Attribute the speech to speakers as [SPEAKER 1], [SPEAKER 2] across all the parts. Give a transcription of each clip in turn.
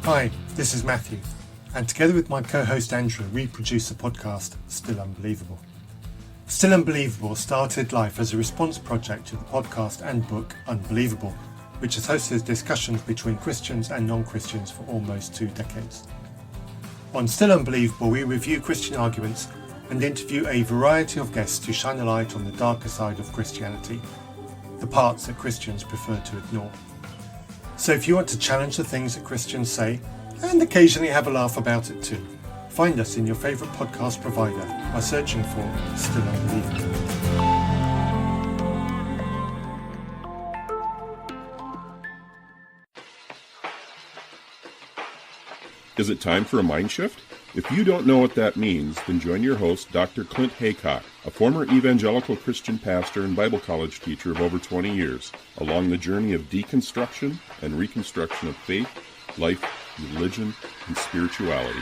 [SPEAKER 1] Hi, this is Matthew, and together with my co-host Andrew, we produce the podcast Still Unbelievable. Still Unbelievable started life as a response project to the podcast and book Unbelievable, which has hosted discussions between Christians and non-Christians for almost 2 decades. On Still Unbelievable, we review Christian arguments and interview a variety of guests to shine a light on the darker side of Christianity, the parts that Christians prefer to ignore. So if you want to challenge the things that Christians say, and occasionally have a laugh about it too, find us in your favourite podcast provider by searching for Still Unbelievable.
[SPEAKER 2] Is it time for a mind shift? If you don't know what that means, then join your host, Dr. Clint Haycock, a former evangelical Christian pastor and Bible college teacher of over 20 years, along the journey of deconstruction and reconstruction of faith, life, religion, and spirituality.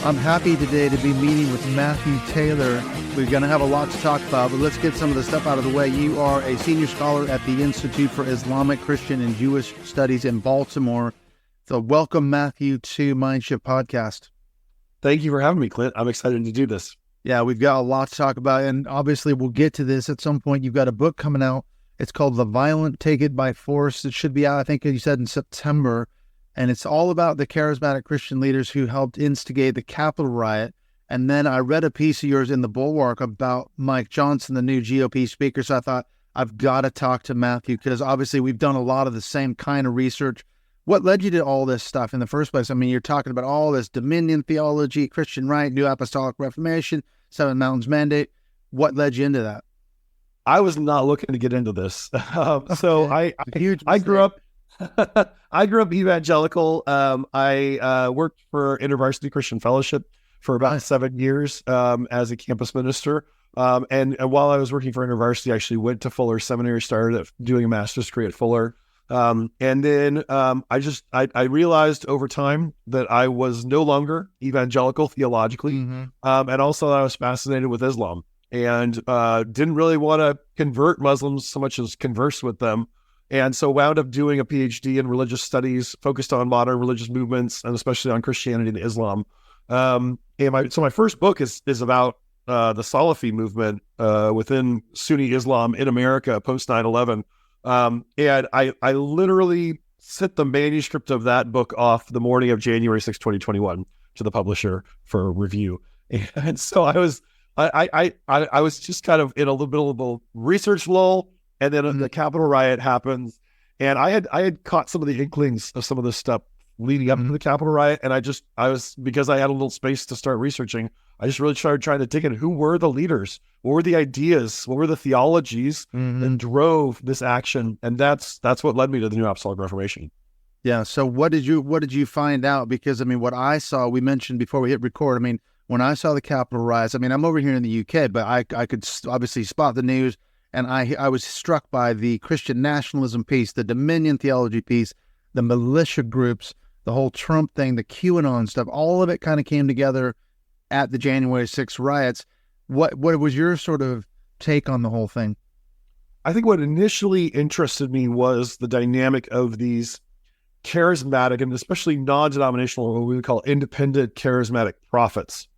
[SPEAKER 3] I'm happy today to be meeting with Matthew Taylor. We're going to have a lot to talk about, but let's get some of the stuff out of the way. You are a senior scholar at the Institute for Islamic, Christian, and Jewish Studies in Baltimore. So welcome, Matthew, to Mindshift Podcast.
[SPEAKER 4] Thank you for having me, Clint. I'm excited to do this.
[SPEAKER 3] Yeah, we've got a lot to talk about, and obviously we'll get to this at some point. You've got a book coming out. It's called The Violent Take It by Force. It should be out, I think you said, in September. And it's all about the charismatic Christian leaders who helped instigate the Capitol riot. And then I read a piece of yours in the Bulwark about Mike Johnson, the new GOP speaker. So I thought, I've got to talk to Matthew because obviously we've done a lot of the same kind of research. What led you to all this stuff in the first place? I mean, you're talking about all this dominion theology, Christian right, new Apostolic Reformation, Seven Mountains Mandate. What led you into that?
[SPEAKER 4] I was not looking to get into this. So I grew up. I grew up evangelical. I worked for InterVarsity Christian Fellowship for about 7 years as a campus minister. And while I was working for InterVarsity, I actually went to Fuller Seminary, started doing a master's degree at Fuller. And then I realized over time that I was no longer evangelical theologically. And also I was fascinated with Islam and didn't really want to convert Muslims so much as converse with them. And so wound up doing a PhD in religious studies, focused on modern religious movements, and especially on Christianity and Islam. So my first book is about the Salafi movement within Sunni Islam in America post 9/11. And I literally sent the manuscript of that book off the morning of January 6, 2021 to the publisher for review. And so I was just kind of in a little bit of a research lull. And then the Capitol riot happens, and I had caught some of the inklings of some of this stuff leading up to the Capitol riot, and because I had a little space to start researching, I just really started trying to dig in. Who were the leaders? What were the ideas? What were the theologies that drove this action? And that's what led me to the new Apostolic Reformation.
[SPEAKER 3] Yeah. So what did you find out? Because I mean, what I saw, we mentioned before we hit record. I mean, when I saw the Capitol riots, I mean, I'm over here in the UK, but I could obviously spot the news. And I was struck by the Christian nationalism piece, the dominion theology piece, the militia groups, the whole Trump thing, the QAnon stuff. All of it kind of came together at the January 6th riots. What was your sort of take on the whole thing?
[SPEAKER 4] I think what initially interested me was the dynamic of these charismatic and especially non-denominational, what we would call independent charismatic prophets,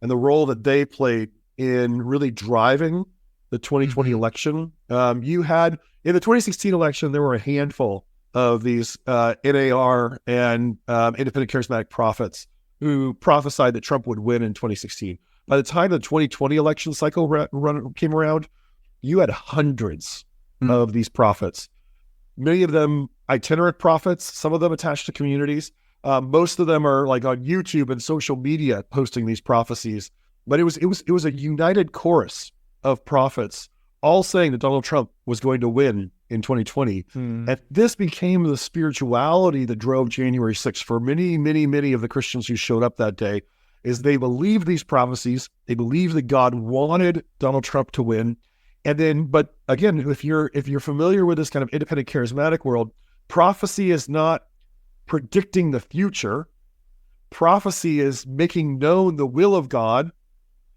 [SPEAKER 4] and the role that they played in really driving the 2020 election. You had, in the 2016 election, there were a handful of these NAR and independent charismatic prophets who prophesied that Trump would win in 2016. By the time the 2020 election cycle came around, you had hundreds of these prophets. Many of them itinerant prophets, some of them attached to communities. Most of them are like on YouTube and social media posting these prophecies. But it was a united chorus of prophets all saying that Donald Trump was going to win in 2020. And this became the spirituality that drove January 6th for many, many, many of the Christians who showed up that day, is they believed these prophecies. They believed that God wanted Donald Trump to win. And then, but again, if you're familiar with this kind of independent charismatic world, prophecy is not predicting the future. Prophecy is making known the will of God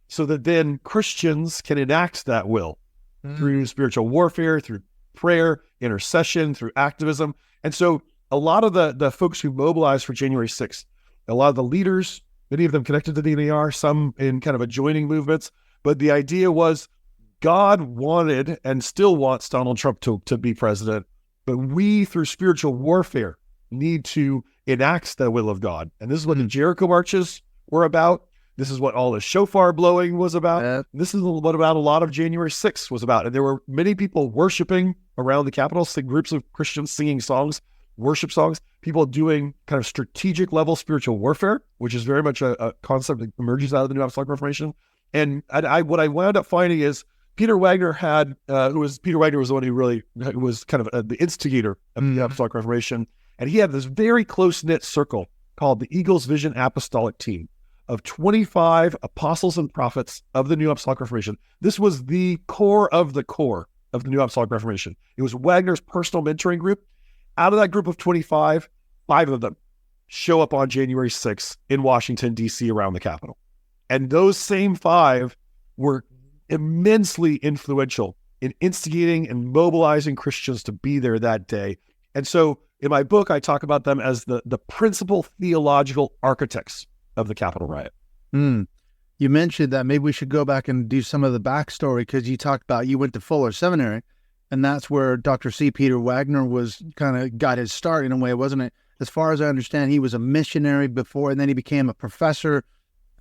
[SPEAKER 4] so that then Christians can enact that will through spiritual warfare, through prayer, intercession, through activism. And so a lot of the folks who mobilized for January 6th, a lot of the leaders, many of them connected to the NAR, some in kind of adjoining movements, but the idea was God wanted and still wants Donald Trump to be president, but we, through spiritual warfare, need to enact the will of God. And this is what the Jericho marches were about. This is what all the shofar blowing was about. This is what about a lot of January 6th was about. And there were many people worshiping around the Capitol, groups of Christians singing songs, worship songs, people doing kind of strategic level spiritual warfare, which is very much a concept that emerges out of the New Apostolic Reformation. And what I wound up finding is Peter Wagner Peter Wagner was the one who really was kind of the instigator of the Apostolic Reformation. And he had this very close-knit circle called the Eagles Vision Apostolic Team of 25 apostles and prophets of the New Apostolic Reformation. This was the core of the New Apostolic Reformation. It was Wagner's personal mentoring group. Out of that group of 25, 5 of them show up on January 6th in Washington, D.C. around the Capitol. And those same 5 were immensely influential in instigating and mobilizing Christians to be there that day. And so in my book, I talk about them as the principal theological architects of the Capitol riot.
[SPEAKER 3] You mentioned that maybe we should go back and do some of the backstory, because you talked about you went to Fuller Seminary, and that's where Dr. C. Peter Wagner was kind of got his start in a way, wasn't it? As far as I understand, he was a missionary before, and then he became a professor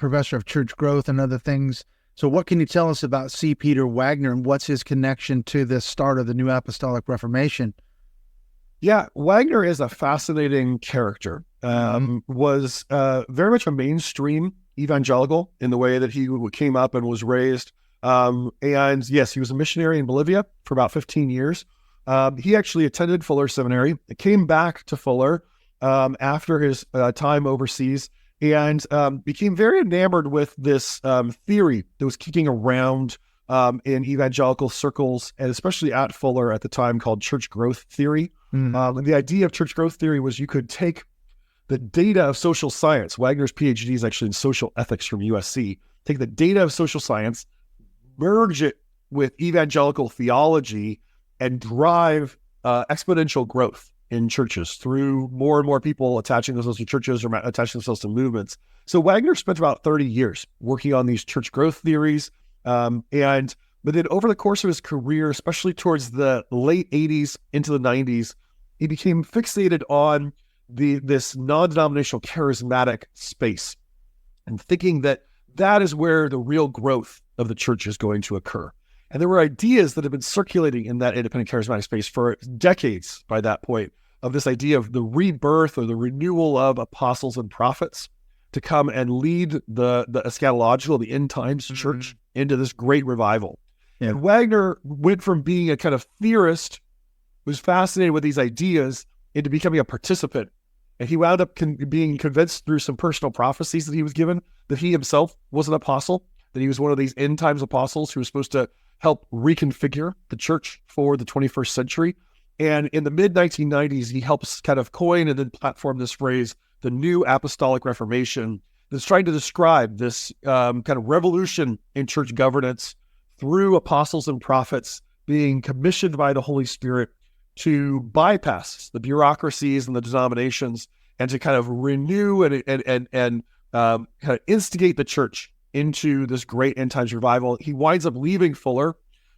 [SPEAKER 3] of church growth and other things. So what can you tell us about C. Peter Wagner, and what's his connection to the start of the New Apostolic Reformation?
[SPEAKER 4] Yeah, Wagner is a fascinating character. Was very much a mainstream evangelical in the way that he came up and was raised. And yes, he was a missionary in Bolivia for about 15 years. He actually attended Fuller Seminary, came back to Fuller after his time overseas, and became very enamored with this theory that was kicking around in evangelical circles, and especially at Fuller at the time, called church growth theory. And the idea of church growth theory was you could take the data of social science. Wagner's PhD is actually in social ethics from USC. Take the data of social science, merge it with evangelical theology, and drive exponential growth in churches through more and more people attaching themselves to churches or attaching themselves to movements. So Wagner spent about 30 years working on these church growth theories. But then over the course of his career, especially towards the late 80s into the 90s, he became fixated on this non-denominational charismatic space, and thinking that is where the real growth of the church is going to occur. And there were ideas that have been circulating in that independent charismatic space for decades by that point, of this idea of the rebirth or the renewal of apostles and prophets to come and lead the eschatological, the end times church into this great revival. Yeah. And Wagner went from being a kind of theorist, was fascinated with these ideas, into becoming a participant. And he wound up being convinced through some personal prophecies that he was given that he himself was an apostle, that he was one of these end times apostles who was supposed to help reconfigure the church for the 21st century. And in the mid-1990s, he helps kind of coin and then platform this phrase, the New Apostolic Reformation, that's trying to describe this kind of revolution in church governance through apostles and prophets being commissioned by the Holy Spirit to bypass the bureaucracies and the denominations, and to kind of renew and kind of instigate the church into this great end times revival. He winds up leaving Fuller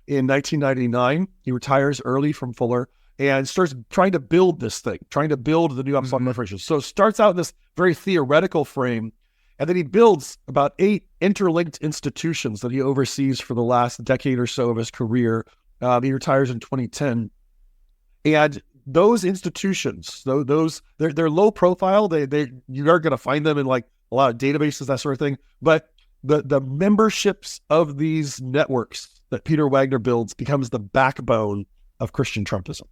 [SPEAKER 4] in 1999. He retires early from Fuller and starts trying to build this thing, trying to build the New Apostolic Reformation. So it starts out in this very theoretical frame, and then he builds about 8 interlinked institutions that he oversees for the last decade or so of his career. He retires in 2010. And those institutions, they're low profile. You are going to find them in like a lot of databases, that sort of thing. But the memberships of these networks that Peter Wagner builds becomes the backbone of Christian Trumpism.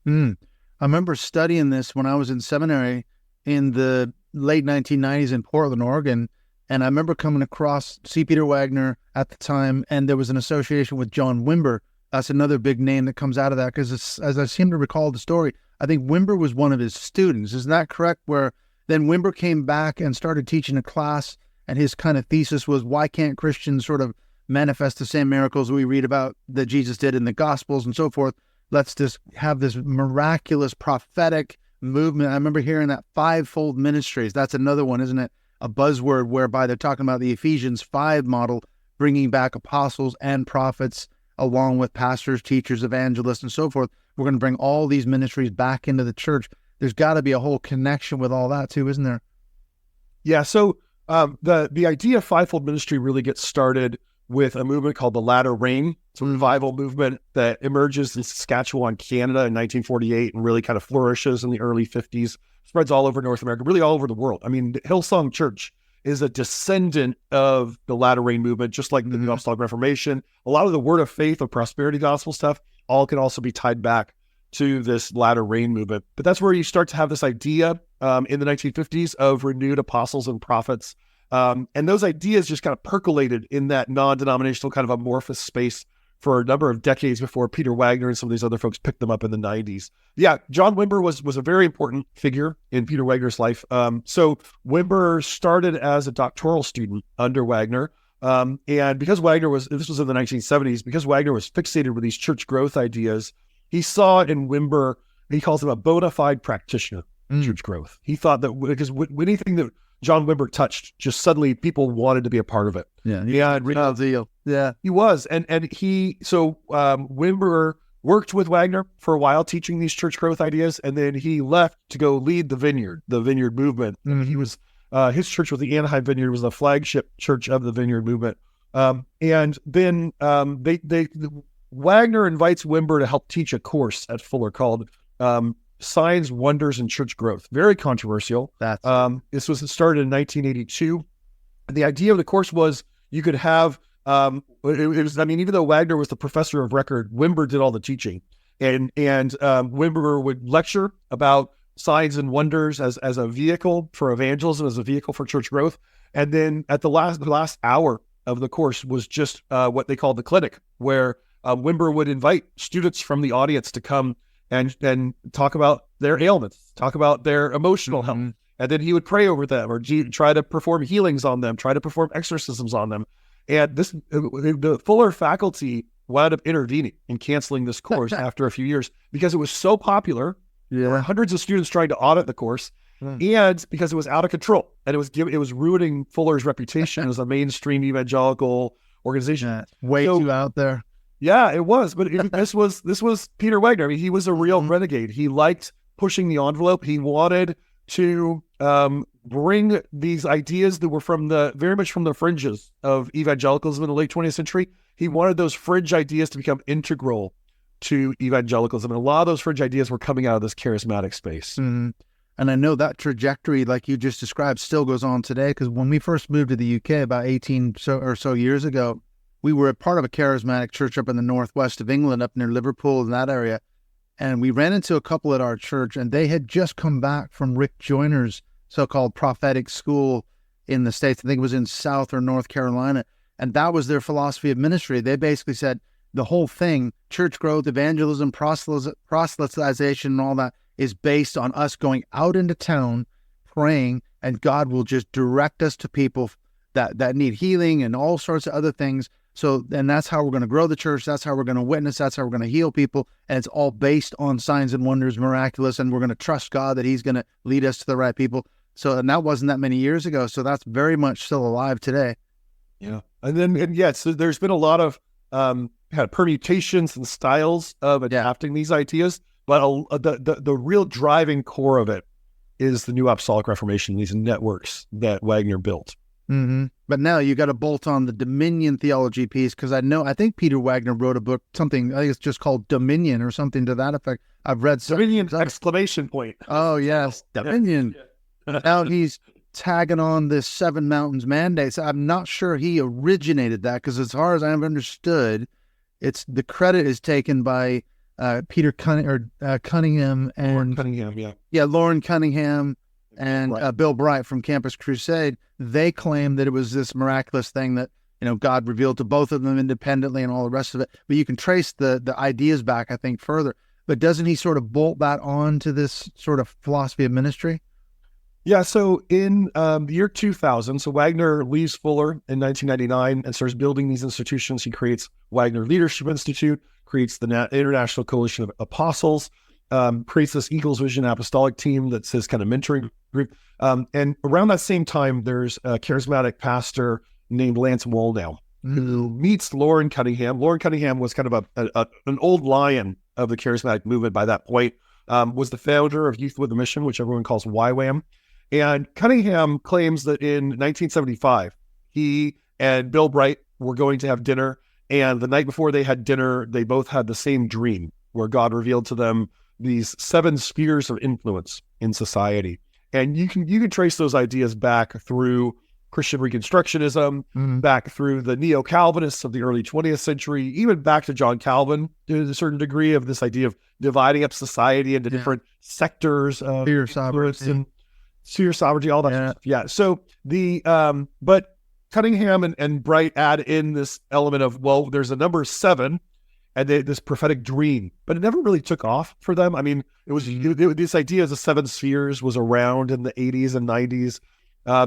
[SPEAKER 3] I remember studying this when I was in seminary in the late 1990s in Portland, Oregon. And I remember coming across C. Peter Wagner at the time, and there was an association with John Wimber, That's another big name that comes out of that, because as I seem to recall the story, I think Wimber was one of his students. Isn't that correct? Where then Wimber came back and started teaching a class, and his kind of thesis was, why can't Christians sort of manifest the same miracles we read about that Jesus did in the Gospels and so forth? Let's just have this miraculous prophetic movement. I remember hearing that fivefold ministries. That's another one, isn't it? A buzzword whereby they're talking about the Ephesians 5 model, bringing back apostles and prophets along with pastors, teachers, evangelists, and so forth. We're going to bring all these ministries back into the church. There's got to be a whole connection with all that too, isn't there?
[SPEAKER 4] Yeah. So the idea of fivefold ministry really gets started with a movement called the Latter Rain. It's a revival movement that emerges in Saskatchewan, Canada in 1948 and really kind of flourishes in the early 50s, spreads all over North America, really all over the world. I mean, Hillsong Church is a descendant of the Latter Rain movement, just like the New Apostolic Reformation. A lot of the word of faith, of prosperity gospel stuff, all can also be tied back to this Latter Rain movement. But that's where you start to have this idea in the 1950s of renewed apostles and prophets. And those ideas just kind of percolated in that non-denominational kind of amorphous space for a number of decades before Peter Wagner and some of these other folks picked them up in the 90s. Yeah, John Wimber was a very important figure in Peter Wagner's life. So Wimber started as a doctoral student under Wagner. And because this was in the 1970s, because Wagner was fixated with these church growth ideas, he saw in Wimber, he calls him a bona fide practitioner of church growth. He thought that because anything that John Wimber touched, just suddenly people wanted to be a part of it.
[SPEAKER 3] Yeah, real deal. Yeah,
[SPEAKER 4] he was, Wimber worked with Wagner for a while, teaching these church growth ideas, and then he left to go lead the Vineyard movement. He was his church was the Anaheim Vineyard, was the flagship church of the Vineyard movement, and then Wagner invites Wimber to help teach a course at Fuller called Signs, Wonders, and Church Growth. Very controversial. This was started in 1982. And the idea of the course was you could have, even though Wagner was the professor of record, Wimber did all the teaching. And Wimber would lecture about signs and wonders as a vehicle for evangelism, as a vehicle for church growth. And then at the last hour of the course was just what they called the clinic, where Wimber would invite students from the audience to come and talk about their ailments, talk about their emotional health. And then he would pray over them or try to perform healings on them, try to perform exorcisms on them. And the Fuller faculty wound up intervening and canceling this course after a few years because it was so popular. There were hundreds of students trying to audit the course, and because it was out of control, and it was ruining Fuller's reputation as a mainstream evangelical organization.
[SPEAKER 3] Way too out there.
[SPEAKER 4] Yeah, it was. But this was Peter Wagner. I mean, he was a real renegade. He liked pushing the envelope. He wanted to bring these ideas that were very much from the fringes of evangelicalism in the late 20th century. He wanted those fringe ideas to become integral to evangelicalism. And a lot of those fringe ideas were coming out of this charismatic space.
[SPEAKER 3] And I know that trajectory, like you just described, still goes on today, because when we first moved to the UK about 18 or so years ago, we were a part of a charismatic church up in the northwest of England, up near Liverpool in that area. And we ran into a couple at our church, and they had just come back from Rick Joyner's so-called prophetic school in the States. I think it was in South or North Carolina. And that was their philosophy of ministry. They basically said the whole thing, church growth, evangelism, proselytization, and all that, is based on us going out into town, praying, and God will just direct us to people that need healing and all sorts of other things. So, and that's how we're going to grow the church. That's how we're going to witness. That's how we're going to heal people. And it's all based on signs and wonders, miraculous. And we're going to trust God that he's going to lead us to the right people. So, and that wasn't that many years ago. So that's very much still alive today.
[SPEAKER 4] Yeah. So there's been a lot of kind of permutations and styles of adapting these ideas. But the real driving core of it is the New Apostolic Reformation, these networks that Wagner built.
[SPEAKER 3] But now you got to bolt on the dominion theology piece, because I think Peter Wagner wrote a book, I think it's just called Dominion or something to that effect. I've read
[SPEAKER 4] Dominion exclamation point.
[SPEAKER 3] Oh yes, Dominion. Now he's tagging on this 7 mountains mandate. So I'm not sure he originated that, because as far as I've understood, the credit is taken by Peter Cunningham and Lauren Cunningham and Bill Bright from Campus Crusade. They claim that it was this miraculous thing that God revealed to both of them independently and all the rest of it. But you can trace the ideas back, I think, further. But doesn't he sort of bolt that on to this sort of philosophy of ministry?
[SPEAKER 4] Yeah, so in the year 2000, so Wagner leaves Fuller in 1999 and starts building these institutions. He creates Wagner Leadership Institute, creates the International Coalition of Apostles, creates this Eagles Vision Apostolic team that's his kind of mentoring group. And around that same time, there's a charismatic pastor named Lance Wallnau who meets Loren Cunningham. Loren Cunningham was kind of an old lion of the charismatic movement by that point, was the founder of Youth with a Mission, which everyone calls YWAM. And Cunningham claims that in 1975, he and Bill Bright were going to have dinner. And the night before they had dinner, they both had the same dream where God revealed to them these 7 spheres of influence in society. And you can trace those ideas back through Christian Reconstructionism, back through the Neo-Calvinists of the early 20th century, even back to John Calvin to a certain degree, of this idea of dividing up society into different sectors of
[SPEAKER 3] Sphere sovereignty.
[SPEAKER 4] And sphere sovereignty, all that stuff. Yeah. So but Cunningham and Bright add in this element of, well, there's a number 7 and this prophetic dream, but it never really took off for them. I mean, it was this idea of the 7 spheres was around in the 80s and 90s.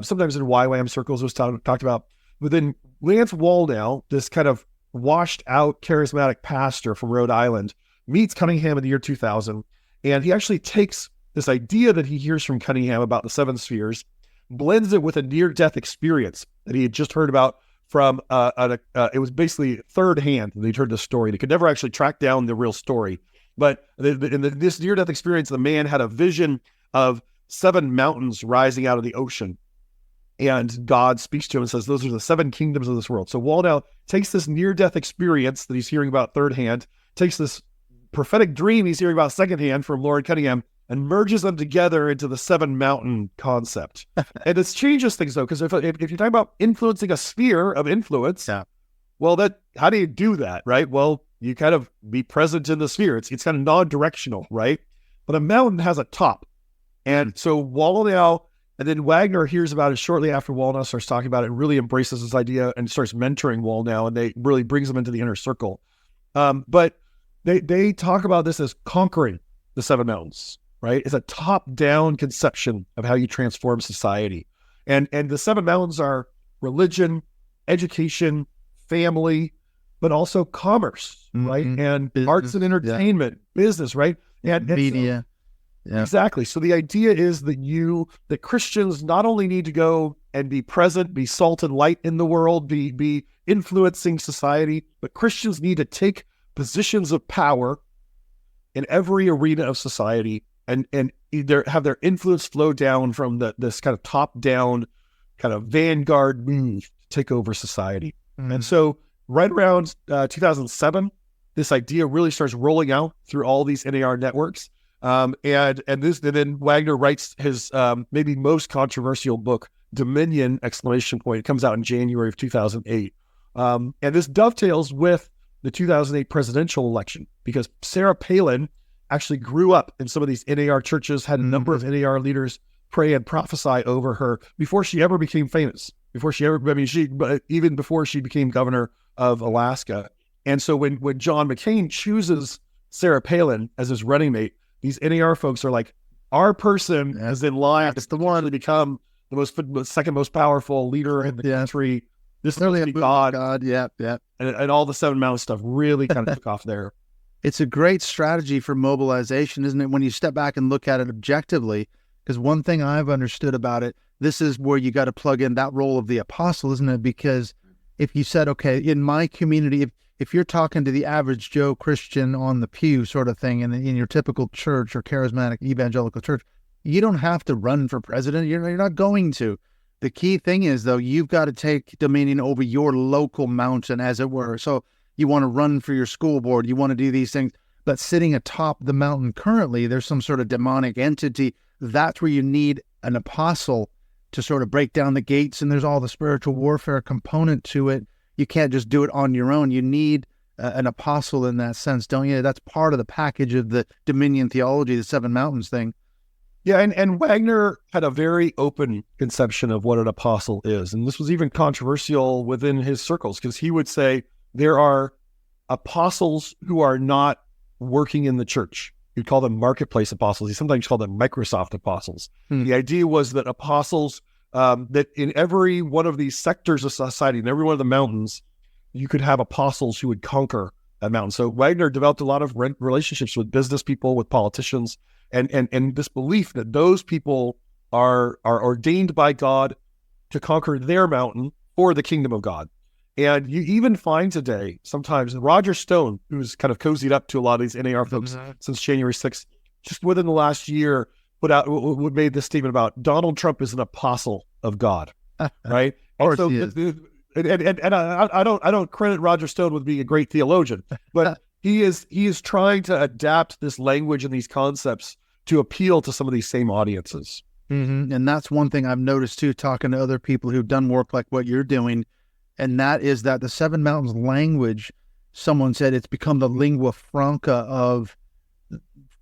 [SPEAKER 4] Sometimes in YWAM circles was talked about. But then Lance Wallnau, this kind of washed out charismatic pastor from Rhode Island, meets Cunningham in the year 2000. And he actually takes this idea that he hears from Cunningham about the 7 spheres, blends it with a near-death experience that he had just heard about from, it was basically third hand that he'd heard the story. They could never actually track down the real story. But in this near-death experience, the man had a vision of 7 mountains rising out of the ocean. And God speaks to him and says, those are the 7 kingdoms of this world. So Wallnau takes this near-death experience that he's hearing about third hand, takes this prophetic dream he's hearing about second hand from Loren Cunningham, and merges them together into the 7 mountain concept. And this changes things, though, because if you're talking about influencing a sphere of influence, well, how do you do that, right? Well, you kind of be present in the sphere. It's kind of non-directional, right? But a mountain has a top. And so Wallnau, and then Wagner hears about it shortly after Wallnau starts talking about it, and really embraces this idea and starts mentoring Wallnau, and they really brings him into the inner circle. But they talk about this as conquering the 7 mountains, right? It's a top-down conception of how you transform society. And the 7 mountains are religion, education, family, but also commerce, right? And business, arts and entertainment, business, right? And
[SPEAKER 3] media.
[SPEAKER 4] Exactly. So the idea is that Christians not only need to go and be present, be salt and light in the world, be influencing society, but Christians need to take positions of power in every arena of society and either have their influence flow down from this kind of top-down kind of vanguard move to take over society. And so right around 2007, this idea really starts rolling out through all these NAR networks. And then Wagner writes his maybe most controversial book, Dominion! It comes out in January of 2008. And this dovetails with the 2008 presidential election, because Sarah Palin actually grew up in some of these NAR churches, had a number of NAR leaders pray and prophesy over her before she ever became famous, even before she became governor of Alaska. And so when John McCain chooses Sarah Palin as his running mate, these NAR folks are like, our person is in line. It's the one to become the second most powerful leader in the country. This is really God. And all the 7 mountain stuff really kind of took off there.
[SPEAKER 3] It's a great strategy for mobilization, isn't it? When you step back and look at it objectively, because one thing I've understood about it, this is where you got to plug in that role of the apostle, isn't it? Because if you said, okay, in my community, if you're talking to the average Joe Christian on the pew sort of thing in your typical church or charismatic evangelical church, you don't have to run for president. You're not going to. The key thing is, though, you've got to take dominion over your local mountain, as it were. So you want to run for your school board. You want to do these things. But sitting atop the mountain currently, there's some sort of demonic entity. That's where you need an apostle to sort of break down the gates. And there's all the spiritual warfare component to it. You can't just do it on your own. You need an apostle in that sense, don't you? That's part of the package of the dominion theology, the 7 mountains thing.
[SPEAKER 4] Yeah, and Wagner had a very open conception of what an apostle is. And this was even controversial within his circles, because he would say there are apostles who are not working in the church. He'd call them marketplace apostles. He sometimes called them Microsoft apostles. The idea was that apostles, that in every one of these sectors of society, in every one of the mountains, you could have apostles who would conquer that mountain. So Wagner developed a lot of relationships with business people, with politicians, and this belief that those people are ordained by God to conquer their mountain for the kingdom of God. And you even find today, sometimes, Roger Stone, who's kind of cozied up to a lot of these NAR folks since January 6th, just within the last year, made this statement about Donald Trump is an apostle of God, right?
[SPEAKER 3] Of course he is.
[SPEAKER 4] And I don't credit Roger Stone with being a great theologian, but he is trying to adapt this language and these concepts to appeal to some of these same audiences.
[SPEAKER 3] And that's one thing I've noticed too, talking to other people who've done work like what you're doing, and that is that the Seven Mountains language, someone said it's become the lingua franca of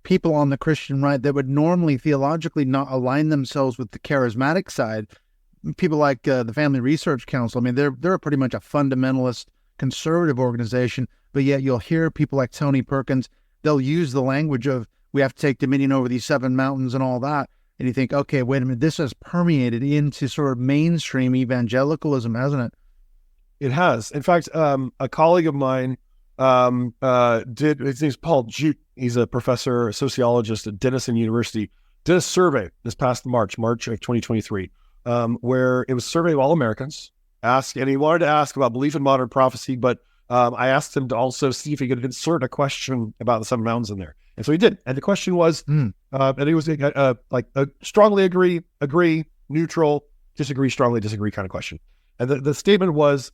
[SPEAKER 3] people on the Christian right that would normally theologically not align themselves with the charismatic side. People like the Family Research Council, I mean, they're pretty much a fundamentalist conservative organization, but yet you'll hear people like Tony Perkins, they'll use the language of we have to take dominion over these seven mountains and all that. And you think, okay, wait a minute, this has permeated into sort of mainstream evangelicalism, hasn't it?
[SPEAKER 4] It has. In fact, a colleague of mine his name's Paul Jute. He's a professor, a sociologist at Denison University, did a survey this past March of 2023, where it was a survey of all Americans, and he wanted to ask about belief in modern prophecy, but I asked him to also see if he could insert a question about the Seven Mountains in there. And so he did. And the question was, and it was like a strongly agree, neutral, disagree, strongly disagree kind of question. And the statement was,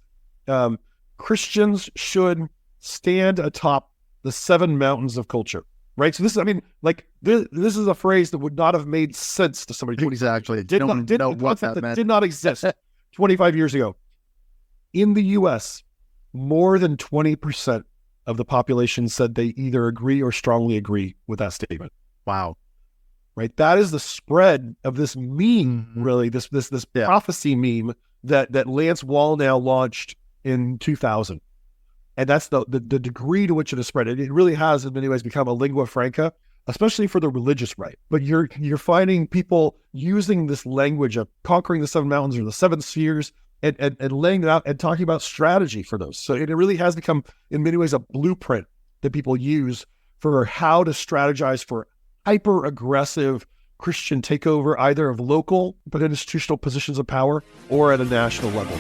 [SPEAKER 4] Christians should stand atop the seven mountains of culture, right? So this is a phrase that would not have made sense to somebody.
[SPEAKER 3] Exactly.
[SPEAKER 4] It did not exist 25 years ago. In the U.S., more than 20% of the population said they either agree or strongly agree with that statement.
[SPEAKER 3] Wow.
[SPEAKER 4] Right? That is the spread of this meme, really, this prophecy meme that Lance Wallnau launched in 2000. And that's the degree to which it has spread. It really has, in many ways, become a lingua franca, especially for the religious right. But you're finding people using this language of conquering the seven mountains or the seven spheres and laying it out and talking about strategy for those. So it really has become, in many ways, a blueprint that people use for how to strategize for hyper-aggressive Christian takeover, either of local but institutional positions of power or at a national level.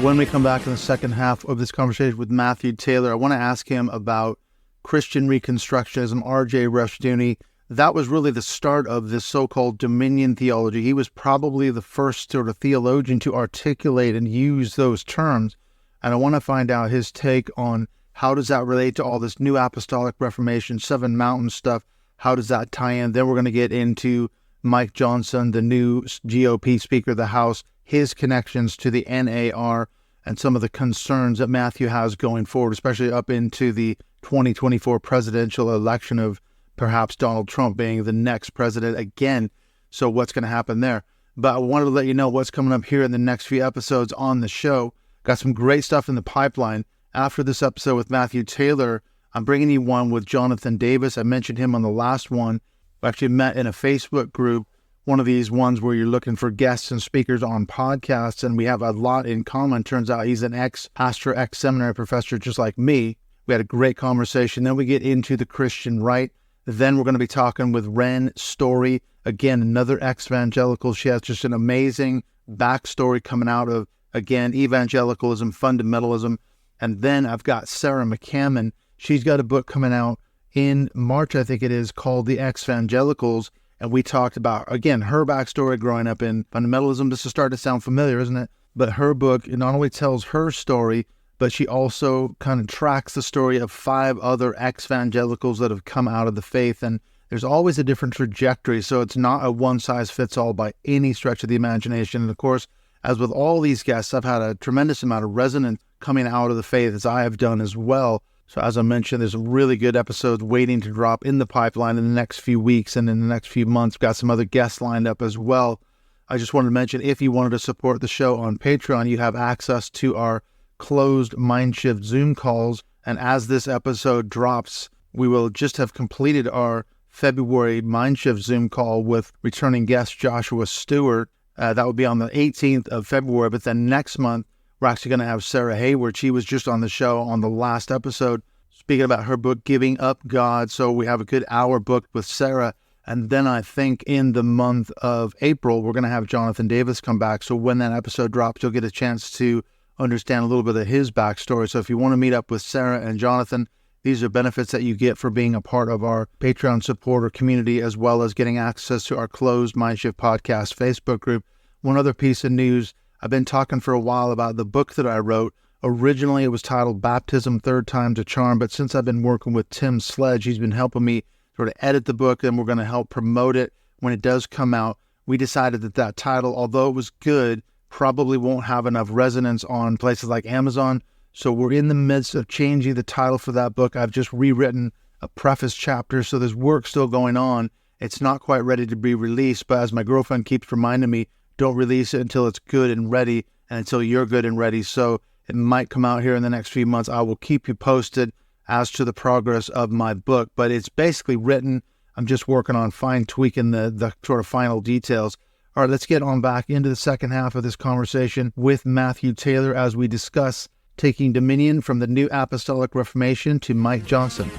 [SPEAKER 3] When we come back in the second half of this conversation with Matthew Taylor, I want to ask him about Christian Reconstructionism, R.J. Rushdoony. That was really the start of this so-called dominion theology. He was probably the first sort of theologian to articulate and use those terms. And I want to find out his take on how does that relate to all this new apostolic Reformation, Seven Mountain stuff. How does that tie in? Then we're going to get into Mike Johnson, the new GOP Speaker of the House, his connections to the NAR, and some of the concerns that Matthew has going forward, especially up into the 2024 presidential election of perhaps Donald Trump being the next president again. So what's going to happen there? But I wanted to let you know what's coming up here in the next few episodes on the show. Got some great stuff in the pipeline. After this episode with Matthew Taylor, I'm bringing you one with Jonathan Davis. I mentioned him on the last one. We actually met in a Facebook group, one of these ones where you're looking for guests and speakers on podcasts, and we have a lot in common. Turns out he's an ex-pastor, ex-seminary professor just like me. We had a great conversation. Then we get into the Christian right. Then we're going to be talking with Ren Story, again, another ex-evangelical. She has just an amazing backstory coming out of, again, evangelicalism, fundamentalism. And then I've got Sarah McCammon. She's got a book coming out in March, I think it is, called The Ex-Evangelicals. And we talked about, again, her backstory growing up in fundamentalism. This is starting to sound familiar, isn't it? But her book, it not only tells her story, but she also kind of tracks the story of 5 other ex-evangelicals that have come out of the faith. And there's always a different trajectory. So it's not a one-size-fits-all by any stretch of the imagination. And of course, as with all these guests, I've had a tremendous amount of resonant coming out of the faith as I have done as well. So as I mentioned, there's a really good episode waiting to drop in the pipeline in the next few weeks and in the next few months. We've got some other guests lined up as well. I just wanted to mention, if you wanted to support the show on Patreon, you have access to our closed Mindshift Zoom calls. And as this episode drops, we will just have completed our February Mindshift Zoom call with returning guest Joshua Stewart. That will be on the 18th of February. But then next month, we're actually going to have Sarah Hayward. She was just on the show on the last episode, speaking about her book, Giving Up God. So we have a good hour booked with Sarah. And then I think in the month of April, we're going to have Jonathan Davis come back. So when that episode drops, you'll get a chance to understand a little bit of his backstory. So if you want to meet up with Sarah and Jonathan, these are benefits that you get for being a part of our Patreon supporter community, as well as getting access to our closed Mindshift Podcast Facebook group. One other piece of news, I've been talking for a while about the book that I wrote. Originally, it was titled Baptism, Third Time's a Charm, but since I've been working with Tim Sledge, he's been helping me sort of edit the book, and we're going to help promote it when it does come out. We decided that title, although it was good, probably won't have enough resonance on places like Amazon. So we're in the midst of changing the title for that book. I've just rewritten a preface chapter, so there's work still going on. It's not quite ready to be released, but as my girlfriend keeps reminding me, don't release it until it's good and ready and until you're good and ready. So it might come out here in the next few months. I will keep you posted as to the progress of my book, but it's basically written. I'm just working on fine tweaking the sort of final details. All right, let's get on back into the second half of this conversation with Matthew Taylor as we discuss taking dominion from the New Apostolic Reformation to Mike Johnson.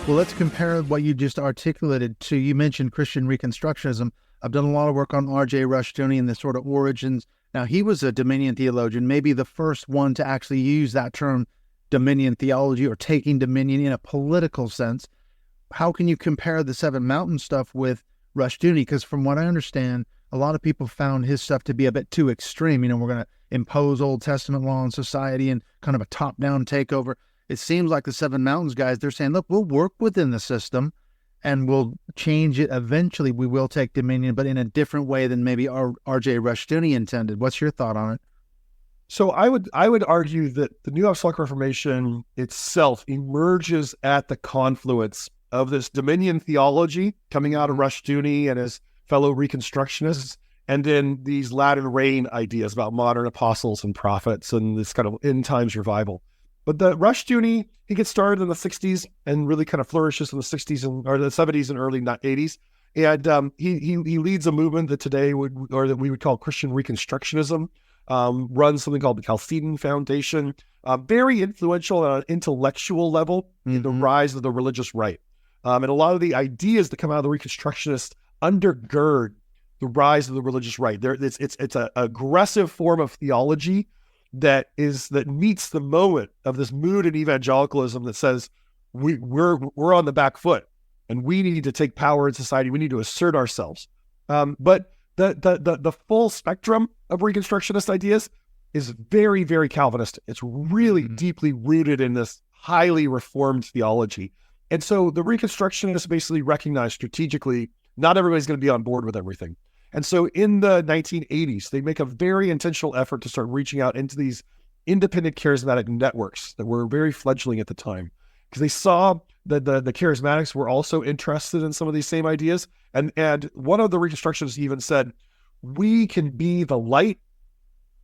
[SPEAKER 3] Well, let's compare what you just articulated to, you mentioned Christian Reconstructionism. I've done a lot of work on R.J. Rushdoony and the sort of origins. Now, he was a dominion theologian, maybe the first one to actually use that term, dominion theology, or taking dominion in a political sense. How can you compare the Seven Mountain stuff with Rushdoony? Because from what I understand, a lot of people found his stuff to be a bit too extreme. We're going to impose Old Testament law on society and kind of a top-down takeover. It seems like the Seven Mountains guys, they're saying, look, we'll work within the system and we'll change it. Eventually, we will take dominion, but in a different way than maybe R.J. Rushdoony intended. What's your thought on it?
[SPEAKER 4] So I would argue that the New Apostolic Reformation itself emerges at the confluence of this dominion theology coming out of Rushdoony and his fellow Reconstructionists, and then these latter rain ideas about modern apostles and prophets and this kind of end times revival. But the Rushdoony, he gets started in the 60s and really kind of flourishes in the 60s or the 70s and early 80s. And he leads a movement that today that we would call Christian Reconstructionism. Runs something called the Chalcedon Foundation, very influential on an intellectual level in the rise of the religious right. And a lot of the ideas that come out of the Reconstructionists undergird the rise of the religious right. It's an aggressive form of theology that meets the moment of this mood in evangelicalism that says we're on the back foot and we need to take power in society. We need to assert ourselves. But the full spectrum of Reconstructionist ideas is very, very Calvinistic. It's really deeply rooted in this highly reformed theology. And so the Reconstructionists basically recognize strategically, not everybody's going to be on board with everything. And so in the 1980s, they make a very intentional effort to start reaching out into these independent charismatic networks that were very fledgling at the time, because they saw that the charismatics were also interested in some of these same ideas. And one of the Reconstructionists even said, we can be the light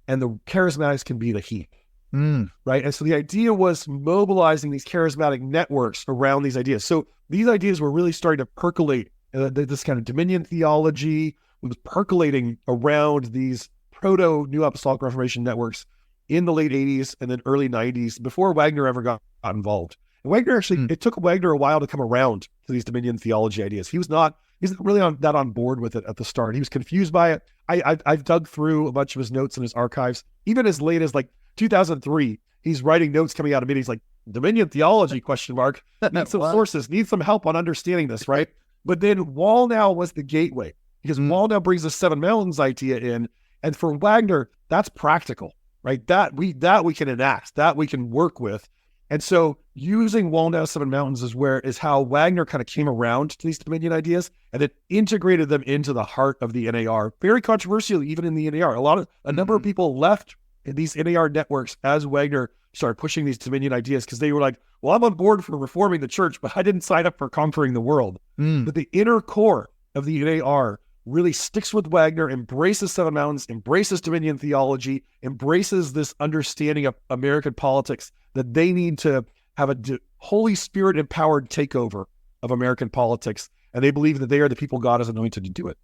[SPEAKER 4] and the charismatics can be the heat. Right. And so the idea was mobilizing these charismatic networks around these ideas. So these ideas were really starting to percolate. This kind of dominion theology was percolating around these proto-New Apostolic Reformation networks in the late 80s and then early 90s before Wagner ever got involved. And Wagner actually, it took Wagner a while to come around to these dominion theology ideas. He's not really on board with it at the start. He was confused by it. I've dug through a bunch of his notes in his archives, even as late as like 2003. He's writing notes coming out of meetings like dominion theology ? Need some sources, need some help on understanding this, right? But then Wallnau was the gateway, because Wallnau brings the Seven Mountains idea in, and for Wagner, that's practical, right? That we can enact, that we can work with. And so using Wallnow Seven Mountains is how Wagner kind of came around to these dominion ideas and then integrated them into the heart of the NAR. Very controversial, even in the NAR. A number of people left in these NAR networks as Wagner started pushing these dominion ideas because they were like, well, I'm on board for reforming the church, but I didn't sign up for conquering the world. But the inner core of the NAR really sticks with Wagner, embraces Seven Mountains, embraces dominion theology, embraces this understanding of American politics that they need to have a Holy Spirit empowered takeover of American politics. And they believe that they are the people God has anointed to do it.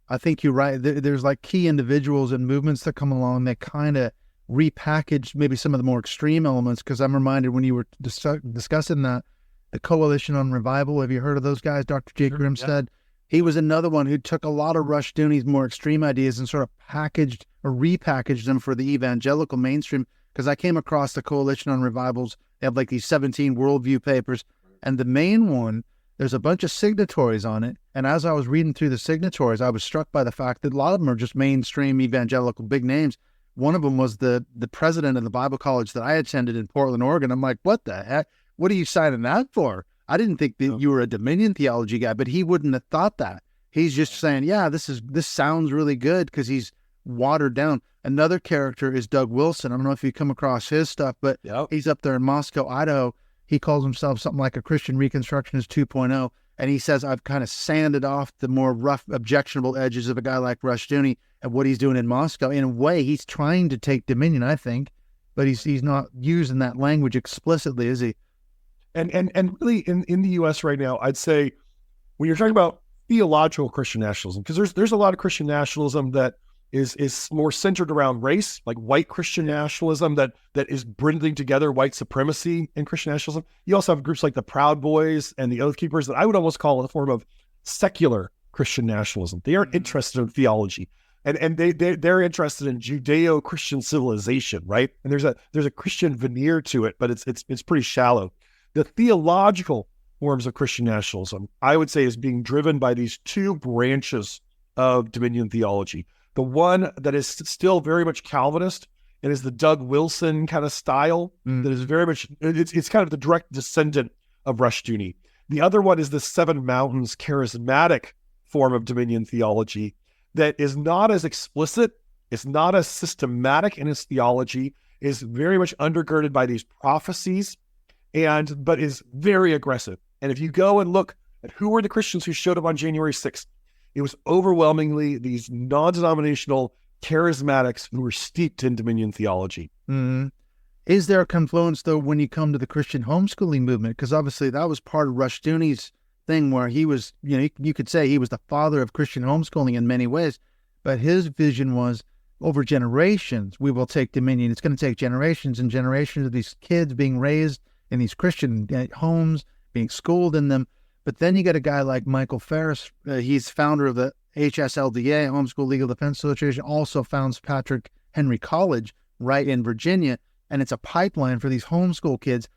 [SPEAKER 3] I think you're right. There's like key individuals and movements that come along that kind of repackage maybe some of the more extreme elements. Because I'm reminded when you were discussing that, the Coalition on Revival, have you heard of those guys? Dr. Jake Grimstead. He was another one who took a lot of Rushdoony's more extreme ideas and sort of packaged or repackaged them for the evangelical mainstream. Because I came across the Coalition on Revivals. They have like these 17 worldview papers. And the main one, there's a bunch of signatories on it. And as I was reading through the signatories, I was struck by the fact that a lot of them are just mainstream evangelical big names. One of them was the president of the Bible college that I attended in Portland, Oregon. I'm like, what the heck? What are you signing that for? I didn't think that you were a dominion theology guy, but he wouldn't have thought that. He's just saying, yeah, this sounds really good because he's watered down. Another character is Doug Wilson. I don't know if you come across his stuff, but he's up there in Moscow, Idaho. He calls himself something like a Christian Reconstructionist 2.0. And he says, I've kind of sanded off the more rough, objectionable edges of a guy like Rushdoony and what he's doing in Moscow. In a way, he's trying to take dominion, I think, but he's not using that language explicitly, is he?
[SPEAKER 4] And really in the U.S. right now, I'd say when you're talking about theological Christian nationalism, because there's a lot of Christian nationalism that is more centered around race, like white Christian nationalism that is bringing together white supremacy and Christian nationalism. You also have groups like the Proud Boys and the Oath Keepers that I would almost call a form of secular Christian nationalism. They aren't interested in theology. And they're interested in Judeo-Christian civilization, right? And there's a Christian veneer to it, but it's pretty shallow. The theological forms of Christian nationalism, I would say, is being driven by these two branches of dominion theology. The one that is still very much Calvinist and is the Doug Wilson kind of style that is very much, it's kind of the direct descendant of Rushdoony. The other one is the Seven Mountains charismatic form of dominion theology that is not as explicit, it's not as systematic in its theology, is very much undergirded by these prophecies, but is very aggressive. And if you go and look at who were the Christians who showed up on January 6th, it was overwhelmingly these non-denominational charismatics who were steeped in dominion theology.
[SPEAKER 3] Is there a confluence, though, when you come to the Christian homeschooling movement? Because obviously that was part of Rushdoony's thing where he was, you could say he was the father of Christian homeschooling in many ways, but his vision was over generations, we will take dominion. It's going to take generations and generations of these kids being raised in these Christian homes, being schooled in them. But then you get a guy like Michael Ferris. He's founder of the HSLDA, Homeschool Legal Defense Association, also founds Patrick Henry College right in Virginia. And it's a pipeline for these homeschool kids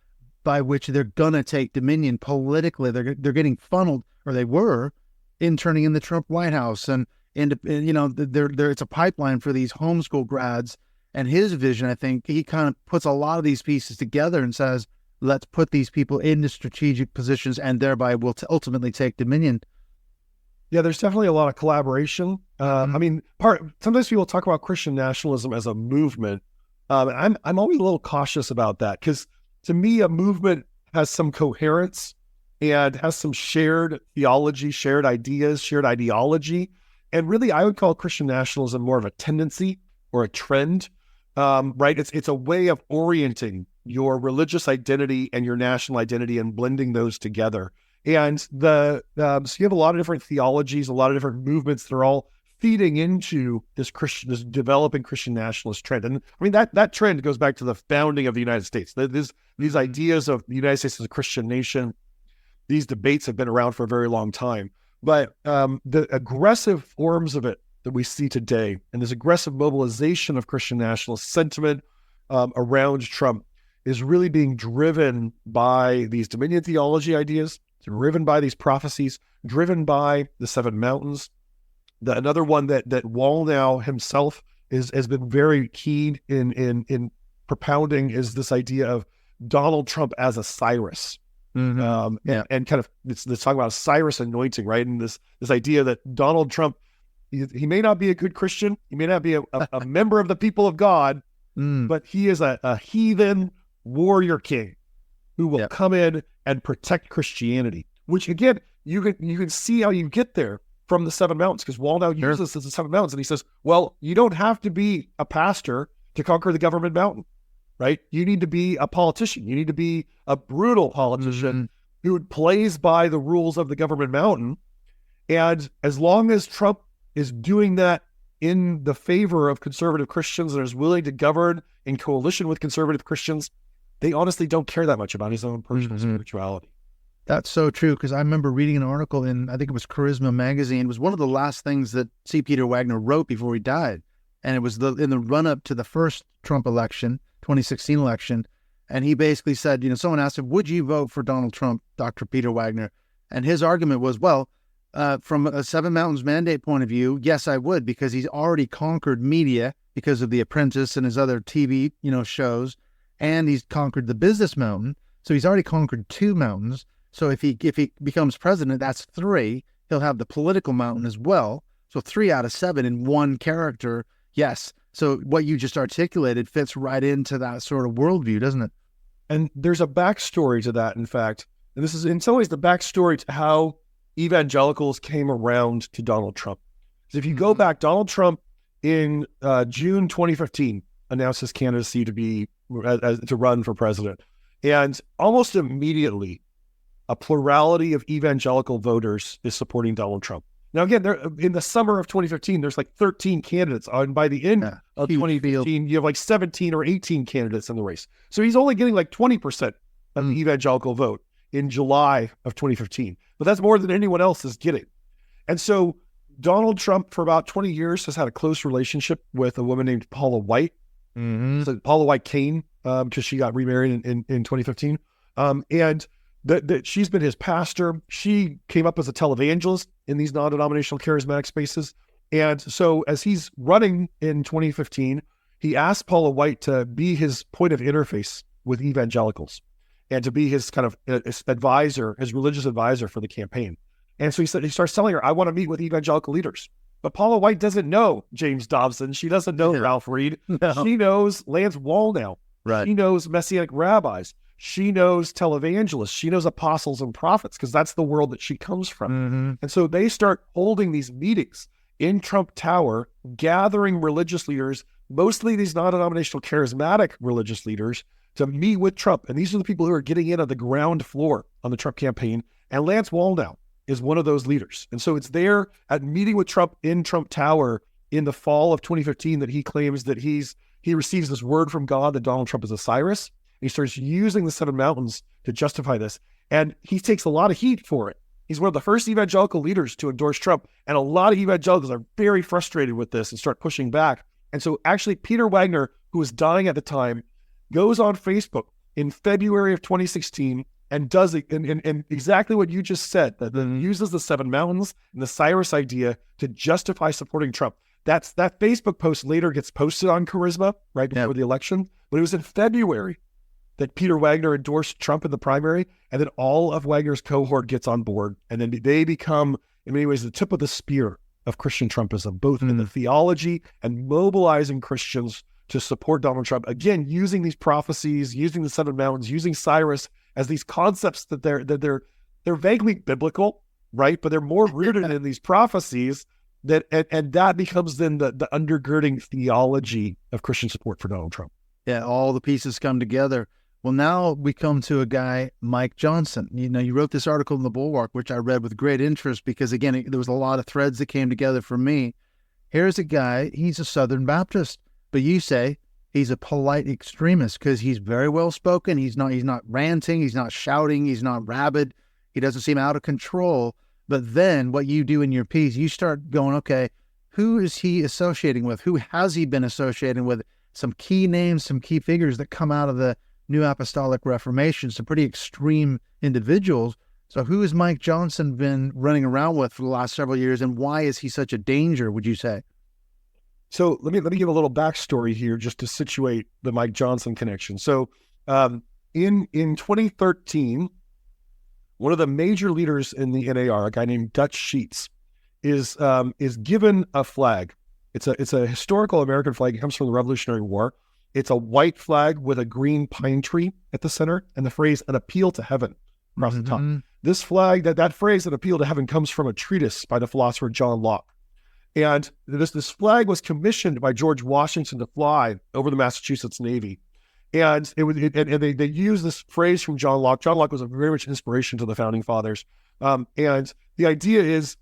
[SPEAKER 3] by which they're going to take dominion politically. They're getting funneled, or they were, interning in the Trump White House. And it's a pipeline for these homeschool grads. And his vision, I think, he kind of puts a lot of these pieces together and says, let's put these people into strategic positions and thereby will ultimately take dominion.
[SPEAKER 4] Yeah, there's definitely a lot of collaboration. Sometimes people talk about Christian nationalism as a movement. I'm always a little cautious about that because to me, a movement has some coherence and has some shared theology, shared ideas, shared ideology. And really, I would call Christian nationalism more of a tendency or a trend, right? It's a way of orienting your religious identity and your national identity and blending those together. And so you have a lot of different theologies, a lot of different movements that are all feeding into this developing Christian nationalist trend. And I mean, that trend goes back to the founding of the United States. These ideas of the United States as a Christian nation, these debates have been around for a very long time. But the aggressive forms of it that we see today, and this aggressive mobilization of Christian nationalist sentiment around Trump, is really being driven by these dominion theology ideas, driven by these prophecies, driven by the Seven Mountains. Another one that Wallnow himself has been very keen in propounding is this idea of Donald Trump as a Cyrus.
[SPEAKER 3] Mm-hmm.
[SPEAKER 4] And kind of it's talking about a Cyrus anointing, right? And this idea that Donald Trump, he may not be a good Christian, he may not be a member of the people of God, but he is a heathen warrior king who will come in and protect Christianity. Which again, you can see how you get there from the Seven Mountains, because Waldau uses this as the Seven Mountains, and he says, well, you don't have to be a pastor to conquer the government mountain, right? You need to be a politician. You need to be a brutal politician who plays by the rules of the government mountain. And as long as Trump is doing that in the favor of conservative Christians and is willing to govern in coalition with conservative Christians, they honestly don't care that much about his own personal spirituality.
[SPEAKER 3] That's so true, because I remember reading an article in, I think it was Charisma magazine. It was one of the last things that C. Peter Wagner wrote before he died. And it was in the run-up to the first Trump election, 2016 election. And he basically said, someone asked him, would you vote for Donald Trump, Dr. Peter Wagner? And his argument was, well, from a Seven Mountains mandate point of view, yes, I would, because he's already conquered media because of The Apprentice and his other TV, shows. And he's conquered the business mountain. So he's already conquered 2 mountains. So if he becomes president, that's 3. He'll have the political mountain as well. So 3 out of 7 in one character. Yes. So what you just articulated fits right into that sort of worldview, doesn't it?
[SPEAKER 4] And there's a backstory to that, in fact. And this is in some ways the backstory to how evangelicals came around to Donald Trump. Because if you go back, Donald Trump in June 2015 announced his candidacy to run for president. And almost immediately, a plurality of evangelical voters is supporting Donald Trump. Now, again, in the summer of 2015, there's like 13 candidates. And by the end of 2015, you have like 17 or 18 candidates in the race. So he's only getting like 20% of the evangelical vote in July of 2015. But that's more than anyone else is getting. And so Donald Trump, for about 20 years, has had a close relationship with a woman named Paula White. So Paula White Kane, because she got remarried in 2015. And that she's been his pastor. She came up as a televangelist in these non-denominational charismatic spaces. And so as he's running in 2015, he asked Paula White to be his point of interface with evangelicals and to be his kind of advisor, his religious advisor for the campaign. And so he starts telling her, I want to meet with evangelical leaders. But Paula White doesn't know James Dobson. She doesn't know Ralph Reed. No. She knows Lance Wallnau. Right. She knows Messianic rabbis. She knows televangelists. She knows apostles and prophets, because that's the world that she comes from. And so they start holding these meetings in Trump Tower, gathering religious leaders, mostly these non-denominational charismatic religious leaders, to meet with Trump. And these are the people who are getting in on the ground floor on the Trump campaign. And Lance Wallnau is one of those leaders. And so it's there at meeting with Trump in Trump Tower in the fall of 2015 that he claims that he receives this word from God that Donald Trump is a Cyrus. He starts using the Seven Mountains to justify this. And he takes a lot of heat for it. He's one of the first evangelical leaders to endorse Trump. And a lot of evangelicals are very frustrated with this and start pushing back. And so actually Peter Wagner, who was dying at the time, goes on Facebook in February of 2016 and does it and exactly what you just said, that uses the Seven Mountains and the Cyrus idea to justify supporting Trump. That Facebook post later gets posted on Charisma right before the election. But it was in February that Peter Wagner endorsed Trump in the primary, and then all of Wagner's cohort gets on board. And then they become, in many ways, the tip of the spear of Christian Trumpism, both in the theology and mobilizing Christians to support Donald Trump. Again, using these prophecies, using the Seven Mountains, using Cyrus as these concepts that they're vaguely biblical, right? But they're more rooted in these prophecies and that becomes then the undergirding theology of Christian support for Donald Trump.
[SPEAKER 3] Yeah, all the pieces come together. Well, now we come to a guy, Mike Johnson. You wrote this article in the Bulwark, which I read with great interest because, again, there was a lot of threads that came together for me. Here's a guy, he's a Southern Baptist, but you say he's a polite extremist because he's very well spoken. He's not ranting, he's not shouting, he's not rabid. He doesn't seem out of control. But then what you do in your piece, you start going, okay, who is he associating with? Who has he been associating with? Some key names, some key figures that come out of the New Apostolic Reformation, some pretty extreme individuals. So who has Mike Johnson been running around with for the last several years, and why is he such a danger, would you say?
[SPEAKER 4] So let me give a little backstory here just to situate the Mike Johnson connection. So in 2013, one of the major leaders in the NAR, a guy named Dutch Sheets, is given a flag. It's a historical American flag. It comes from the Revolutionary War. It's a white flag with a green pine tree at the center and the phrase "an appeal to heaven" across the top. This flag, that phrase "an appeal to heaven" comes from a treatise by the philosopher John Locke. And this flag was commissioned by George Washington to fly over the Massachusetts Navy. And they use this phrase from John Locke. John Locke was a very much inspiration to the founding fathers. And the idea is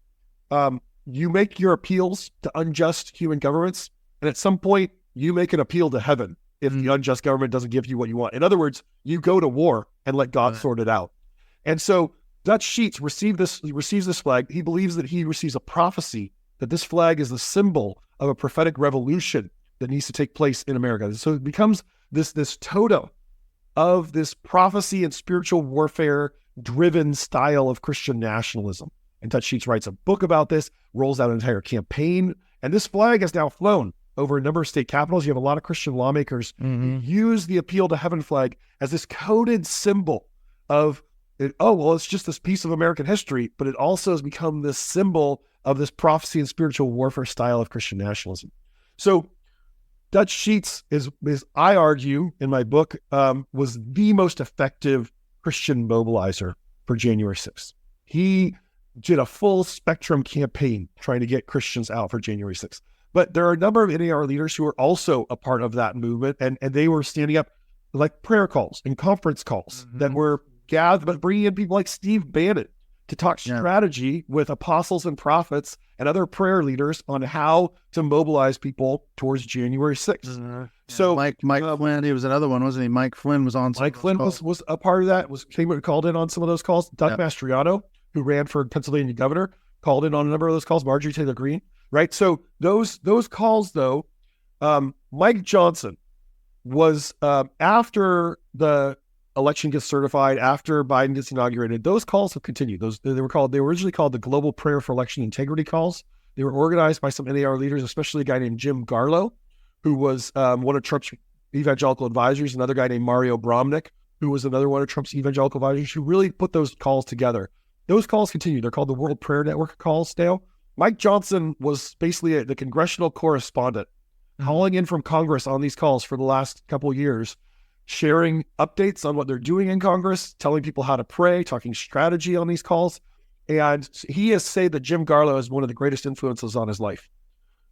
[SPEAKER 4] you make your appeals to unjust human governments, and at some point you make an appeal to heaven if the unjust government doesn't give you what you want. In other words, you go to war and let God sort it out. And so Dutch Sheets receives this flag. He believes that he receives a prophecy that this flag is the symbol of a prophetic revolution that needs to take place in America. So it becomes this totem of this prophecy and spiritual warfare driven style of Christian nationalism. And Dutch Sheets writes a book about this, rolls out an entire campaign, and this flag has now flown over a number of state capitals. You have a lot of Christian lawmakers who use the appeal to heaven flag as this coded symbol of, it's just this piece of American history, but it also has become this symbol of this prophecy and spiritual warfare style of Christian nationalism. So Dutch Sheets is I argue in my book, was the most effective Christian mobilizer for January 6th. He did a full spectrum campaign trying to get Christians out for January 6th. But there are a number of NAR leaders who are also a part of that movement, and they were standing up like prayer calls and conference calls that were gathered, but bringing in people like Steve Bannon to talk strategy with apostles and prophets and other prayer leaders on how to mobilize people towards January 6th.
[SPEAKER 3] So Mike Flynn, he was another one, wasn't he? Mike Flynn was on.
[SPEAKER 4] Mike Flynn was a part of that. Called in on some of those calls. Doug Mastriano, who ran for Pennsylvania governor, called in on a number of those calls. Marjorie Taylor Greene, right? So those calls, though, Mike Johnson was after the election gets certified, after Biden gets inaugurated, those calls have continued. They were originally called the Global Prayer for Election Integrity calls. They were organized by some NAR leaders, especially a guy named Jim Garlow, who was one of Trump's evangelical advisors, another guy named Mario Bromnick, who was another one of Trump's evangelical advisors, who really put those calls together. Those calls continue. They're called the World Prayer Network calls now. Mike Johnson was basically the congressional correspondent, calling in from Congress on these calls for the last couple of years, sharing updates on what they're doing in Congress, telling people how to pray, talking strategy on these calls. And he has said that Jim Garlow is one of the greatest influences on his life,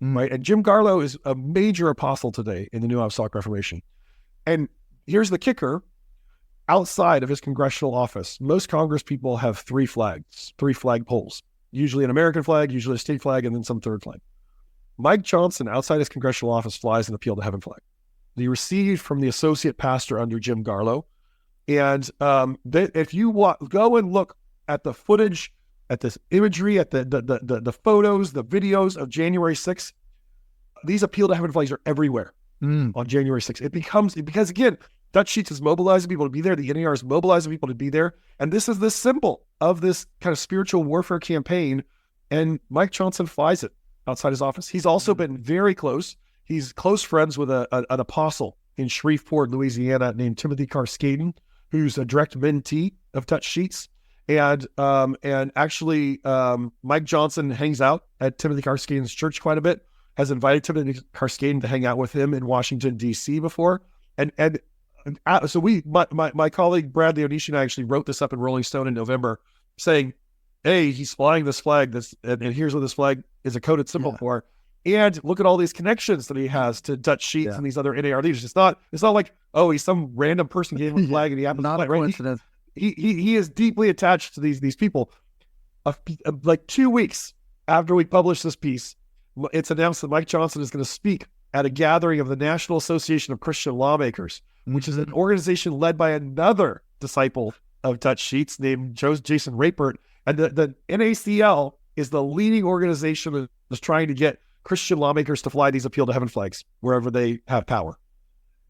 [SPEAKER 4] right? And Jim Garlow is a major apostle today in the New Apostolic Reformation. And here's the kicker. Outside of his congressional office, most Congress people have three flag poles, usually an American flag, usually a state flag, and then some third flag. Mike Johnson, outside his congressional office, flies an appeal to heaven flag. He received from the associate pastor under Jim Garlow. And if you go and look at the footage, at this imagery, at the photos, the videos of January 6th, these appeal to heaven flags are everywhere on January 6th. Because again, Dutch Sheets is mobilizing people to be there. The NAR is mobilizing people to be there. And this is the symbol of this kind of spiritual warfare campaign. And Mike Johnson flies it outside his office. He's also been very close. He's close friends with an apostle in Shreveport, Louisiana, named Timothy Carskaden, who's a direct mentee of Dutch Sheets. And actually, Mike Johnson hangs out at Timothy Carskaden's church quite a bit, has invited Timothy Carskaden to hang out with him in Washington, D.C. before. So my colleague Bradley Onishi and I actually wrote this up in Rolling Stone in November, saying, "Hey, he's flying this flag. And here's what this flag is a coded symbol for. And look at all these connections that he has to Dutch Sheets and these other NAR leaders. It's not like, oh, he's some random person gave him a flag and he happens to fly, right?
[SPEAKER 3] Coincidence.
[SPEAKER 4] He is deeply attached to these people. Like 2 weeks after we published this piece, it's announced that Mike Johnson is going to speak at a gathering of the National Association of Christian Lawmakers, which is an organization led by another disciple of Dutch Sheets named Jason Rapert. And the NACL is the leading organization that is trying to get Christian lawmakers to fly these appeal to heaven flags wherever they have power.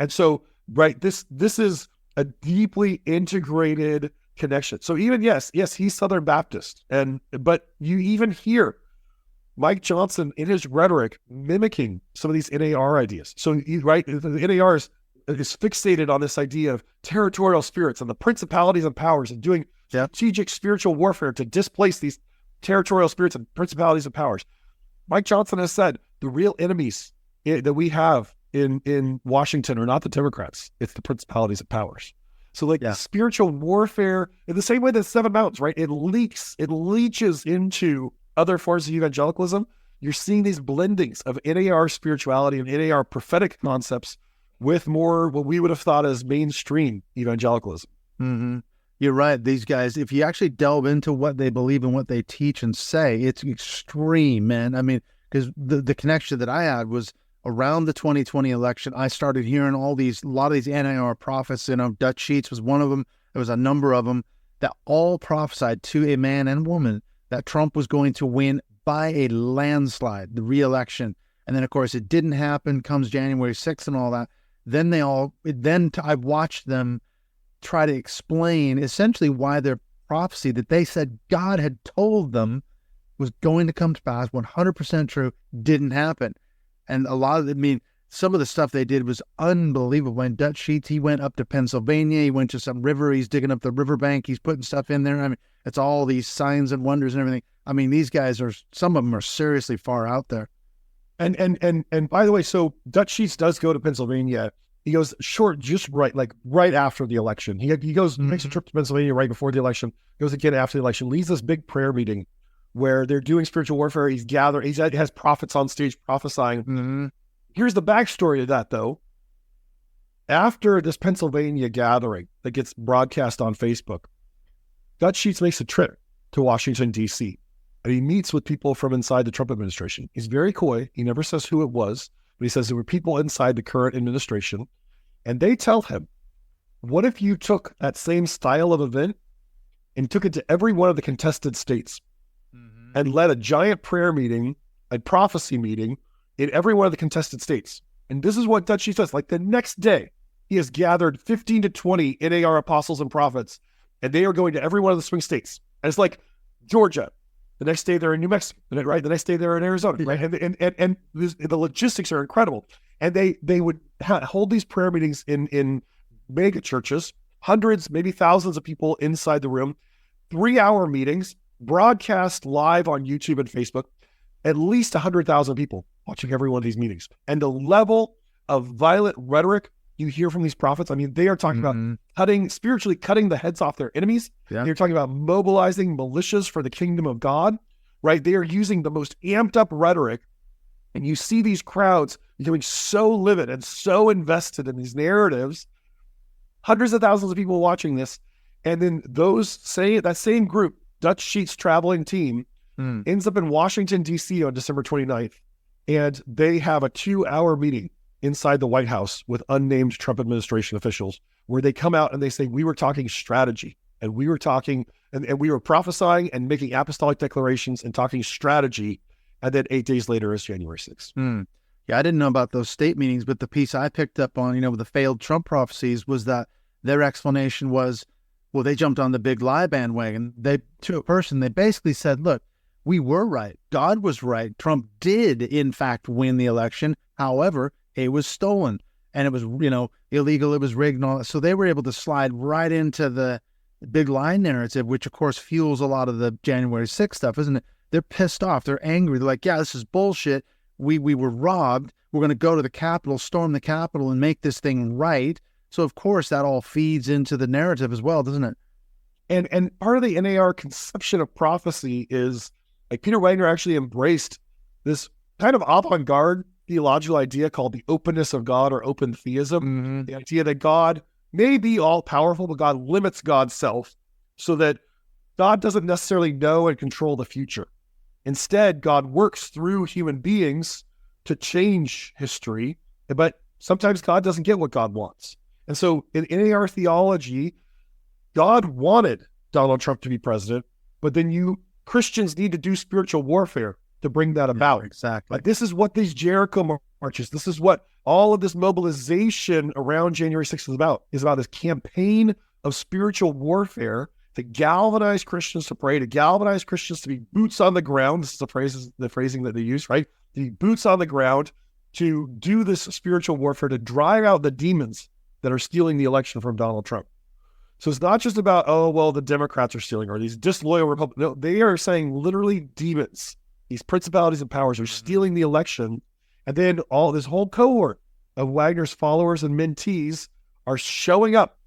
[SPEAKER 4] And so, right, this is a deeply integrated connection. So even, yes, he's Southern Baptist, but you even hear Mike Johnson in his rhetoric mimicking some of these NAR ideas. So the NAR is is fixated on this idea of territorial spirits and the principalities and powers and doing strategic spiritual warfare to displace these territorial spirits and principalities and powers. Mike Johnson has said the real enemies that we have in Washington are not the Democrats, it's the principalities and powers. So spiritual warfare, in the same way that Seven Mountains, right? It leaches into other forms of evangelicalism. You're seeing these blendings of NAR spirituality and NAR prophetic concepts with more what we would have thought as mainstream evangelicalism.
[SPEAKER 3] Mm-hmm. You're right. These guys, if you actually delve into what they believe and what they teach and say, it's extreme, man. I mean, because the connection that I had was around the 2020 election. I started hearing a lot of these NAR prophets, Dutch Sheets was one of them. There was a number of them that all prophesied to a man and woman that Trump was going to win by a landslide, the re-election. And then, of course, it didn't happen, comes January 6th and all that. Then I watched them try to explain essentially why their prophecy that they said God had told them was going to come to pass, 100% true, didn't happen. And some of the stuff they did was unbelievable. When Dutch Sheets, he went up to Pennsylvania, he went to some river, he's digging up the riverbank, he's putting stuff in there. I mean, it's all these signs and wonders and everything. I mean, these guys some of them are seriously far out there.
[SPEAKER 4] And by the way, so Dutch Sheets does go to Pennsylvania. He goes right after the election. He goes, makes a trip to Pennsylvania right before the election, goes again after the election, leads this big prayer meeting where they're doing spiritual warfare. He has prophets on stage prophesying. Mm-hmm. Here's the backstory of that, though. After this Pennsylvania gathering that gets broadcast on Facebook, Dutch Sheets makes a trip to Washington, D.C., and he meets with people from inside the Trump administration. He's very coy. He never says who it was, but he says there were people inside the current administration, and they tell him, what if you took that same style of event and took it to every one of the contested states and led a giant prayer meeting, a prophecy meeting in every one of the contested states? And this is what Dutch Sheets does. Like the next day, he has gathered 15 to 20 NAR apostles and prophets, and they are going to every one of the swing states. And it's like Georgia. The next day they're in New Mexico, right? The next day they're in Arizona, right? And the logistics are incredible. And they would hold these prayer meetings in mega churches, hundreds, maybe thousands of people inside the room, 3-hour meetings, broadcast live on YouTube and Facebook, at least 100,000 people watching every one of these meetings. And the level of violent rhetoric you hear from these prophets, I mean, they are talking about spiritually cutting the heads off their enemies. Yeah. They're talking about mobilizing militias for the kingdom of God, right? They are using the most amped up rhetoric. And you see these crowds becoming so livid and so invested in these narratives, hundreds of thousands of people watching this. And then that same group, Dutch Sheets traveling team, ends up in Washington, D.C. on December 29th. And they have a 2-hour meeting inside the White House with unnamed Trump administration officials, where they come out and they say, we were talking strategy, and we were talking, and we were prophesying and making apostolic declarations and talking strategy. And then 8 days later is January 6th.
[SPEAKER 3] Yeah, I didn't know about those state meetings, but the piece I picked up on, with the failed Trump prophecies was that their explanation was, well, they jumped on the big lie bandwagon. To a person, they basically said, look, we were right. God was right. Trump did, in fact, win the election. However, it was stolen and it was, illegal. It was rigged and all that. So they were able to slide right into the big lie narrative, which of course fuels a lot of the January 6th stuff, isn't it? They're pissed off. They're angry. They're like, yeah, this is bullshit. We were robbed. We're going to go to the Capitol, storm the Capitol and make this thing right. So of course that all feeds into the narrative as well, doesn't it?
[SPEAKER 4] And part of the NAR conception of prophecy is, like, Peter Wagner actually embraced this kind of avant-garde theological idea called the openness of God, or open theism. The idea that God may be all-powerful, but God limits God's self so that God doesn't necessarily know and control the future. Instead, God works through human beings to change history, but sometimes God doesn't get what God wants. And so in NAR theology, God wanted Donald Trump to be president, but then Christians need to do spiritual warfare to bring that about.
[SPEAKER 3] Yeah, exactly.
[SPEAKER 4] Like, this is what these Jericho marches, this is what all of this mobilization around January 6th is about this campaign of spiritual warfare to galvanize Christians to pray, to galvanize Christians to be boots on the ground. This is the phrasing that they use, right? To be boots on the ground, to do this spiritual warfare, to drive out the demons that are stealing the election from Donald Trump. So it's not just about, oh, well, the Democrats are stealing or these disloyal Republicans. No, they are saying literally demons, these principalities and powers are stealing the election. And then all this whole cohort of Wagner's followers and mentees are showing up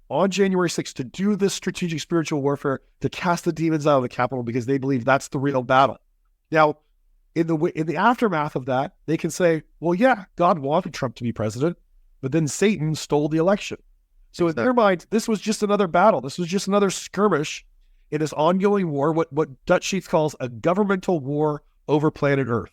[SPEAKER 4] on January 6th to do this strategic spiritual warfare, to cast the demons out of the Capitol, because they believe that's the real battle. Now, in the aftermath of that, they can say, well, yeah, God wanted Trump to be president, but then Satan stole the election. So in their mind, this was just another battle. This was just another skirmish in this ongoing war, what Dutch Sheets calls a governmental war over planet Earth.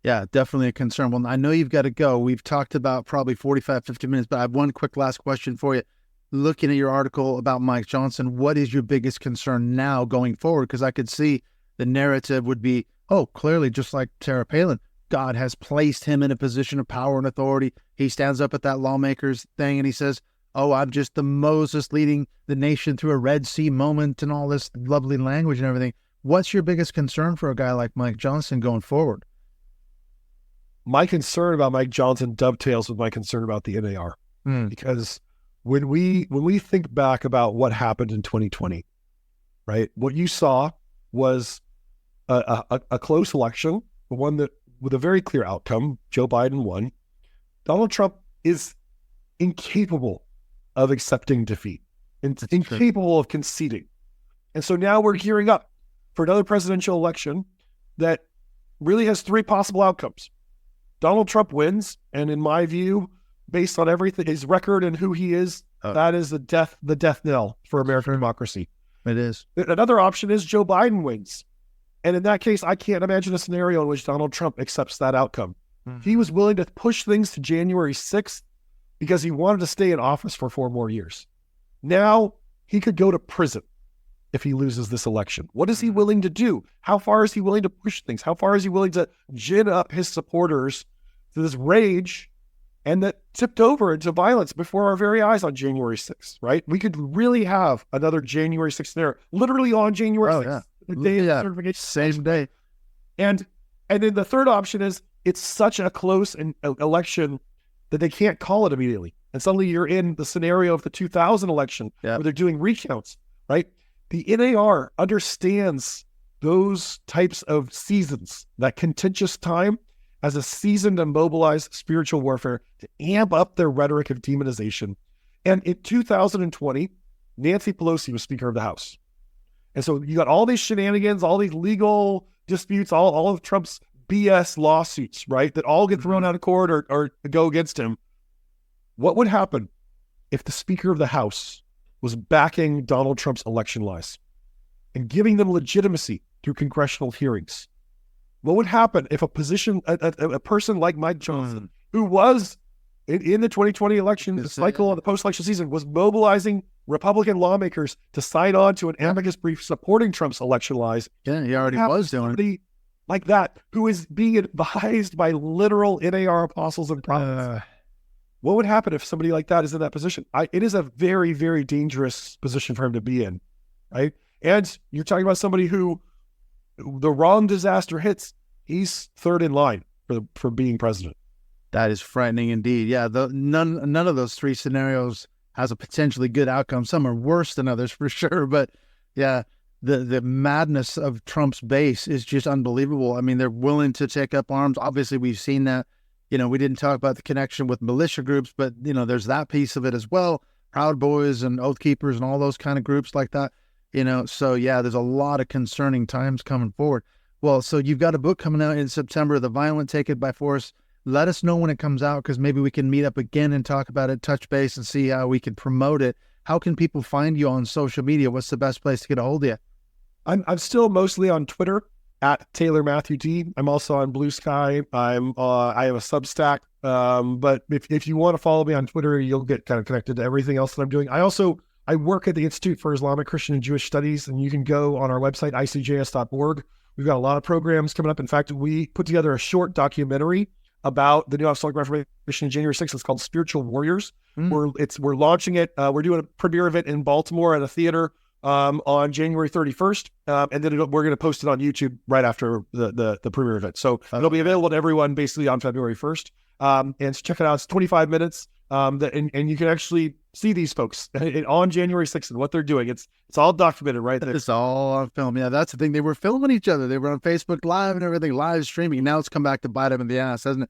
[SPEAKER 3] Yeah, definitely a concern. Well, I know you've got to go. We've talked about probably 45, 50 minutes, but I have one quick last question for you. Looking at your article about Mike Johnson, what is your biggest concern now going forward? Because I could see the narrative would be, oh, clearly, just like Sarah Palin, God has placed him in a position of power and authority. He stands up at that lawmakers thing and he says, oh, I'm just the Moses leading the nation through a Red Sea moment and all this lovely language and everything. What's your biggest concern for a guy like Mike Johnson going forward?
[SPEAKER 4] My concern about Mike Johnson dovetails with my concern about the NAR, because when we think back about what happened in 2020, right? What you saw was a close election, one that with a very clear outcome. Joe Biden won. Donald Trump is incapable of accepting defeat, incapable of conceding, and so now we're gearing up for another presidential election that really has three possible outcomes. Donald Trump wins, and in my view, based on everything, his record and who he is, that is the death knell for American democracy.
[SPEAKER 3] It is.
[SPEAKER 4] Another option is Joe Biden wins. And in that case, I can't imagine a scenario in which Donald Trump accepts that outcome. He was willing to push things to January 6th because he wanted to stay in office for 4 more years. Now he could go to prison if he loses this election. What is he willing to do? How far is he willing to push things? How far is he willing to gin up his supporters to this rage and that tipped over into violence before our very eyes on January 6th, right? We could really have another January 6th scenario, literally on January 6th, the day of certification.
[SPEAKER 3] Same day.
[SPEAKER 4] And then the third option is it's such a close election that they can't call it immediately. And suddenly you're in the scenario of the 2000 election where they're doing recounts, right? The NAR understands those types of seasons, that contentious time, as a season to mobilize spiritual warfare, to amp up their rhetoric of demonization. And in 2020, Nancy Pelosi was Speaker of the House. And so you got all these shenanigans, all these legal disputes, all of Trump's BS lawsuits, right, that all get thrown out of court or go against him. What would happen if the Speaker of the House was backing Donald Trump's election lies and giving them legitimacy through congressional hearings? What would happen if a person like Mike Johnson, who was in the 2020 election, the cycle of the post-election season, was mobilizing Republican lawmakers to sign on to an amicus brief supporting Trump's election lies?
[SPEAKER 3] Yeah, he already was doing it.
[SPEAKER 4] Like that, who is being advised by literal NAR apostles and prophets. What would happen if somebody like that is in that position? It is a very, very dangerous position for him to be in, right? And you're talking about somebody who, the wrong disaster hits, he's third in line for being president.
[SPEAKER 3] That is frightening indeed. Yeah, none of those three scenarios has a potentially good outcome. Some are worse than others for sure, but yeah, the madness of Trump's base is just unbelievable. I mean, they're willing to take up arms. Obviously, we've seen that. You know, we didn't talk about the connection with militia groups, but, you know, there's that piece of it as well. Proud Boys and Oath Keepers and all those kind of groups like that. You know, so yeah, there's a lot of concerning times coming forward. Well, so you've got a book coming out in September, The Violent Take It by Force. Let us know when it comes out, because maybe we can meet up again and talk about it, touch base, and see how we can promote it. How can people find you on social media? What's the best place to get a hold of you?
[SPEAKER 4] I'm still mostly on Twitter at Taylor Matthew D. I'm also on Blue Sky. I have a Substack. But if you want to follow me on Twitter, you'll get kind of connected to everything else that I'm doing. I work at the Institute for Islamic, Christian, and Jewish Studies, and you can go on our website, ICJS.org. We've got a lot of programs coming up. In fact, we put together a short documentary about the new Apostolic Reformation on January 6th. It's called Spiritual Warriors. We're launching it. We're doing a premiere of it in Baltimore at a theater on January 31st. And then we're going to post it on YouTube right after the premiere of it. So it'll be available to everyone basically on February 1st. And so check it out. It's 25 minutes. and you can actually see these folks on January 6th and what they're doing. It's all documented right there.
[SPEAKER 3] It's all on film. Yeah, that's the thing. They were filming each other. They were on Facebook Live and everything, live streaming. Now it's come back to bite them in the ass, hasn't it?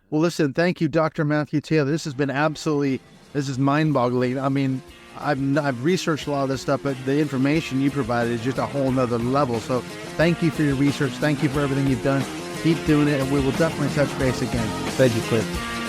[SPEAKER 3] Well, listen, thank you, Dr. Matthew Taylor. This has been this is mind-boggling. I mean, I've researched a lot of this stuff, but the information you provided is just a whole nother level. So thank you for your research. Thank you for everything you've done. Keep doing it, and we will definitely touch base again.
[SPEAKER 4] Thank you, Clint.